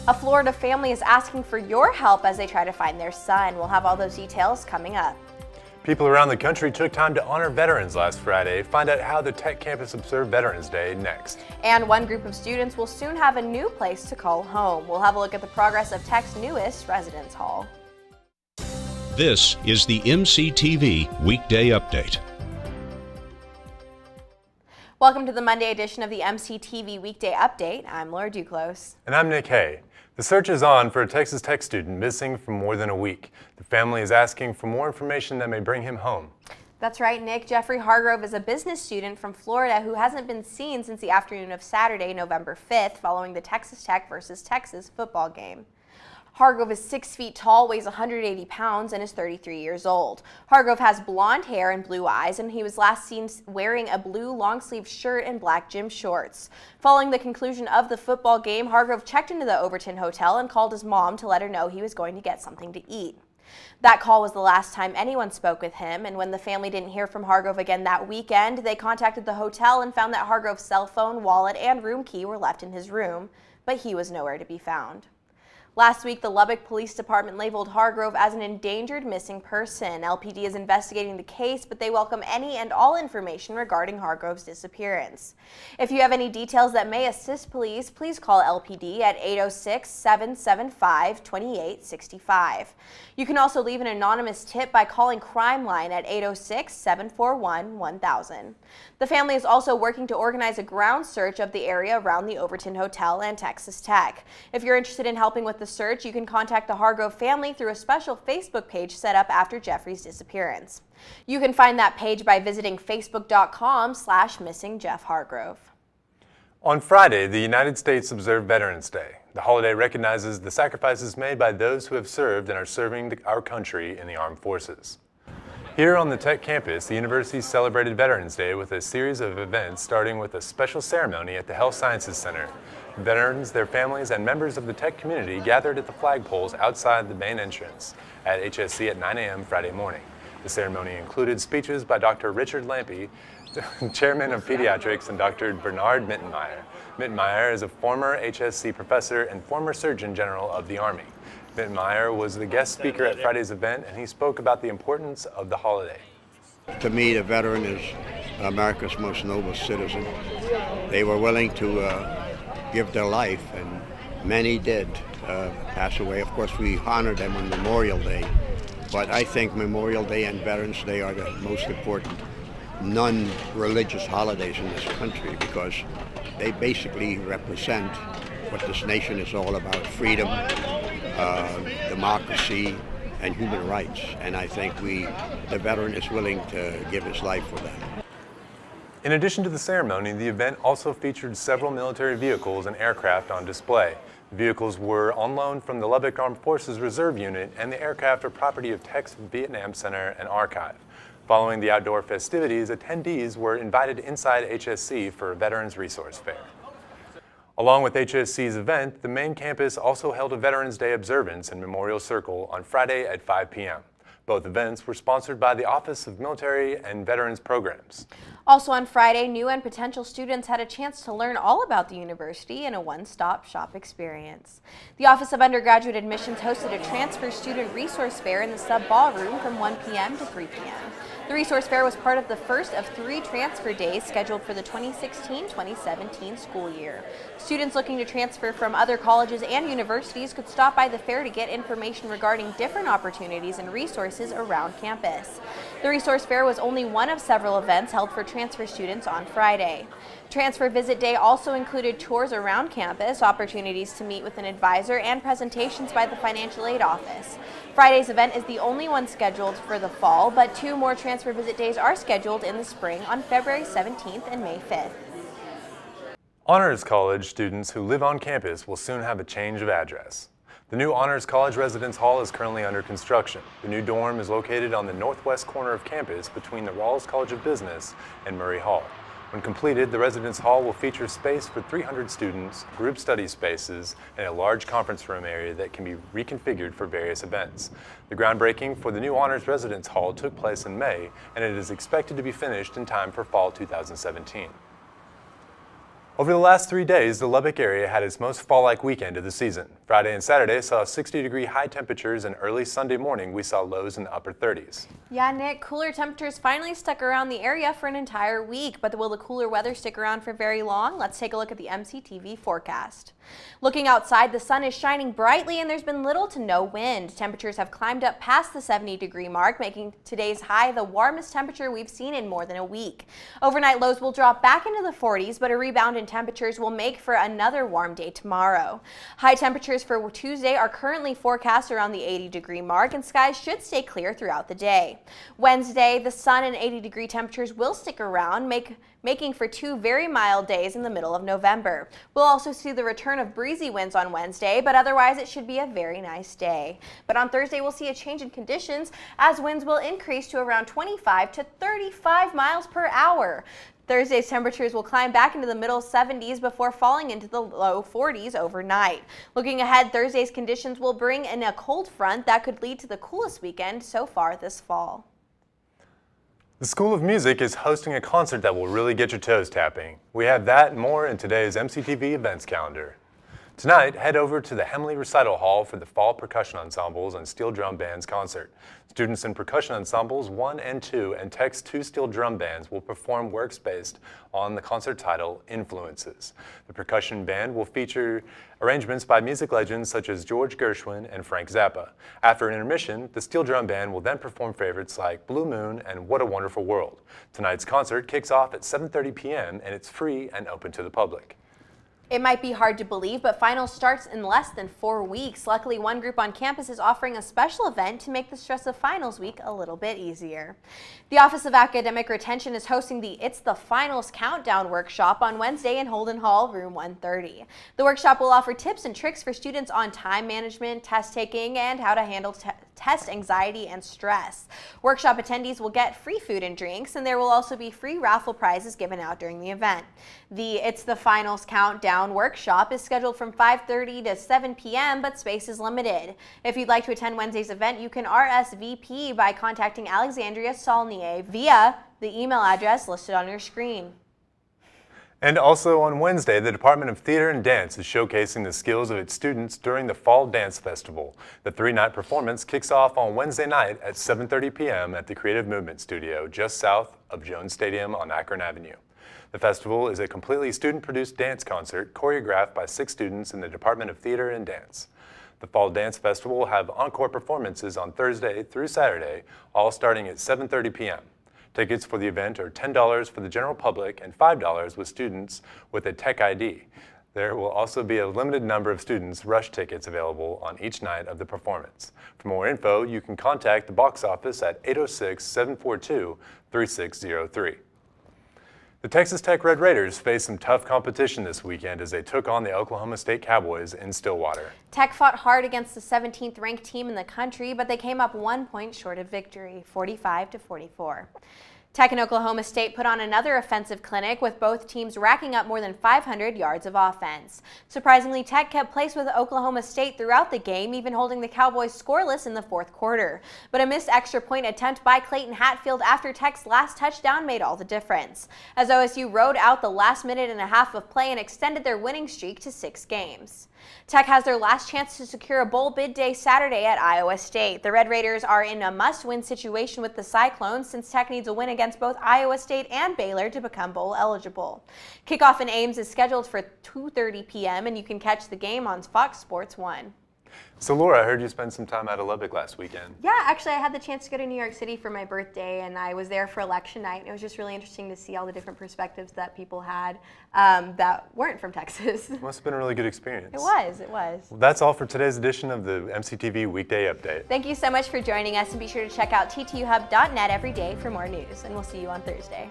A Florida family is asking for your help as they try to find their son. We'll have all those details coming up. People around the country took time to honor veterans last Friday. Find out how the Tech campus observed Veterans Day next. And one group of students will soon have a new place to call home. We'll have a look at the progress of Tech's newest residence hall. This is the MCTV Weekday Update. Welcome to the Monday edition of the MCTV Weekday Update. I'm Laura Duclos. And I'm Nick Hay. The search is on for a Texas Tech student missing for more than a week. The family is asking for more information that may bring him home. That's right, Nick. Jeffrey Hargrove is a business student from Florida who hasn't been seen since the afternoon of Saturday, November 5th, following the Texas Tech versus Texas football game. Hargrove is 6 feet tall, weighs 180 pounds, and is 33 years old. Hargrove has blonde hair and blue eyes, and he was last seen wearing a blue long-sleeved shirt and black gym shorts. Following the conclusion of the football game, Hargrove checked into the Overton Hotel and called his mom to let her know he was going to get something to eat. That call was the last time anyone spoke with him, and when the family didn't hear from Hargrove again that weekend, they contacted the hotel and found that Hargrove's cell phone, wallet, and room key were left in his room, but he was nowhere to be found. Last week, the Lubbock Police Department labeled Hargrove as an endangered missing person. LPD is investigating the case, but they welcome any and all information regarding Hargrove's disappearance. If you have any details that may assist police, please call LPD at 806-775-2865. You can also leave an anonymous tip by calling Crime Line at 806-741-1000. The family is also working to organize a ground search of the area around the Overton Hotel and Texas Tech. If you're interested in helping with the search, you can contact the Hargrove family through a special Facebook page set up after Jeffrey's disappearance. You can find that page by visiting facebook.com/missingjeffhargrove. On Friday, the United States observed Veterans Day. The holiday recognizes the sacrifices made by those who have served and are serving our country in the armed forces. Here on the Tech campus, the university celebrated Veterans Day with a series of events, starting with a special ceremony at the Health Sciences Center. Veterans, their families, and members of the Tech community gathered at the flagpoles outside the main entrance at HSC at 9 a.m. Friday morning. The ceremony included speeches by Dr. Richard Lampe, Chairman of Pediatrics, and Dr. Bernard Mittenmeyer. Mittenmeyer is a former HSC professor and former Surgeon General of the Army. Mittenmeyer was the guest speaker at Friday's event, and he spoke about the importance of the holiday. To me, the veteran is America's most noble citizen. They were willing to give their life, and many did pass away. Of course, we honor them on Memorial Day, but I think Memorial Day and Veterans Day are the most important non-religious holidays in this country, because they basically represent what this nation is all about: freedom, democracy, and human rights. And I think the veteran is willing to give his life for that. In addition to the ceremony, the event also featured several military vehicles and aircraft on display. The vehicles were on loan from the Lubbock Armed Forces Reserve Unit, and the aircraft are property of Tech's Vietnam Center and Archive. Following the outdoor festivities, attendees were invited inside HSC for a Veterans Resource Fair. Along with HSC's event, the main campus also held a Veterans Day observance in Memorial Circle on Friday at 5 p.m. Both events were sponsored by the Office of Military and Veterans Programs. Also on Friday, new and potential students had a chance to learn all about the university in a one-stop shop experience. The Office of Undergraduate Admissions hosted a transfer student resource fair in the sub ballroom from 1 p.m. to 3 p.m. The resource fair was part of the first of 3 transfer days scheduled for the 2016-2017 school year. Students looking to transfer from other colleges and universities could stop by the fair to get information regarding different opportunities and resources around campus. The resource fair was only one of several events held for transfer students on Friday. Transfer Visit Day also included tours around campus, opportunities to meet with an advisor, and presentations by the Financial Aid Office. Friday's event is the only one scheduled for the fall, but 2 more Transfer Visit Days are scheduled in the spring on February 17th and May 5th. Honors College students who live on campus will soon have a change of address. The new Honors College Residence Hall is currently under construction. The new dorm is located on the northwest corner of campus between the Rawls College of Business and Murray Hall. When completed, the residence hall will feature space for 300 students, group study spaces, and a large conference room area that can be reconfigured for various events. The groundbreaking for the new Honors Residence Hall took place in May, and it is expected to be finished in time for fall 2017. Over the last 3 days, the Lubbock area had its most fall-like weekend of the season. Friday and Saturday saw 60-degree high temperatures, and early Sunday morning we saw lows in the upper 30s. Yeah, Nick, cooler temperatures finally stuck around the area for an entire week, but will the cooler weather stick around for very long? Let's take a look at the MCTV forecast. Looking outside, the sun is shining brightly and there's been little to no wind. Temperatures have climbed up past the 70-degree mark, making today's high the warmest temperature we've seen in more than a week. Overnight lows will drop back into the 40s, but a rebound in temperatures will make for another warm day tomorrow. High temperatures for Tuesday are currently forecast around the 80-degree mark, and skies should stay clear throughout the day. Wednesday, the sun and 80-degree temperatures will stick around, making for 2 very mild days in the middle of November. We'll also see the return of breezy winds on Wednesday, but otherwise it should be a very nice day. But on Thursday, we'll see a change in conditions as winds will increase to around 25 to 35 miles per hour. Thursday's temperatures will climb back into the middle 70s before falling into the low 40s overnight. Looking ahead, Thursday's conditions will bring in a cold front that could lead to the coolest weekend so far this fall. The School of Music is hosting a concert that will really get your toes tapping. We have that and more in today's MCTV events calendar. Tonight, head over to the Hemley Recital Hall for the Fall Percussion Ensembles and Steel Drum Bands concert. Students in Percussion Ensembles 1 and 2 and Tech's 2 Steel Drum Bands will perform works based on the concert title, Influences. The percussion band will feature arrangements by music legends such as George Gershwin and Frank Zappa. After an intermission, the Steel Drum Band will then perform favorites like Blue Moon and What a Wonderful World. Tonight's concert kicks off at 7:30 p.m. and it's free and open to the public. It might be hard to believe, but finals starts in less than 4 weeks. Luckily, one group on campus is offering a special event to make the stress of finals week a little bit easier. The Office of Academic Retention is hosting the It's the Finals Countdown workshop on Wednesday in Holden Hall, room 130. The workshop will offer tips and tricks for students on time management, test taking, and how to handle test anxiety and stress. Workshop attendees will get free food and drinks, and there will also be free raffle prizes given out during the event. The It's the Finals Countdown workshop is scheduled from 5:30 to 7 p.m., but space is limited. If you'd like to attend Wednesday's event, you can RSVP by contacting Alexandria Saulnier via the email address listed on your screen. And also on Wednesday, the Department of Theater and Dance is showcasing the skills of its students during the Fall Dance Festival. The 3-night performance kicks off on Wednesday night at 7:30 p.m. at the Creative Movement Studio just south of Jones Stadium on Akron Avenue. The festival is a completely student-produced dance concert choreographed by 6 students in the Department of Theater and Dance. The Fall Dance Festival will have encore performances on Thursday through Saturday, all starting at 7:30 p.m. Tickets for the event are $10 for the general public and $5 with students with a Tech ID. There will also be a limited number of students' rush tickets available on each night of the performance. For more info, you can contact the box office at 806-742-3603. The Texas Tech Red Raiders faced some tough competition this weekend as they took on the Oklahoma State Cowboys in Stillwater. Tech fought hard against the 17th ranked team in the country, but they came up 1 point short of victory, 45-44. Tech and Oklahoma State put on another offensive clinic with both teams racking up more than 500 yards of offense. Surprisingly, Tech kept pace with Oklahoma State throughout the game, even holding the Cowboys scoreless in the 4th quarter. But a missed extra point attempt by Clayton Hatfield after Tech's last touchdown made all the difference, as OSU rode out the last minute and a half of play and extended their winning streak to 6 games. Tech has their last chance to secure a bowl bid day Saturday at Iowa State. The Red Raiders are in a must-win situation with the Cyclones since Tech needs a win against both Iowa State and Baylor to become bowl eligible. Kickoff in Ames is scheduled for 2:30 p.m. and you can catch the game on Fox Sports 1. So Laura, I heard you spent some time out of Lubbock last weekend. Yeah, actually I had the chance to go to New York City for my birthday, and I was there for election night. It was just really interesting to see all the different perspectives that people had that weren't from Texas. It must have been a really good experience. It was. Well, that's all for today's edition of the MCTV Weekday Update. Thank you so much for joining us, and be sure to check out ttuhub.net every day for more news, and we'll see you on Thursday.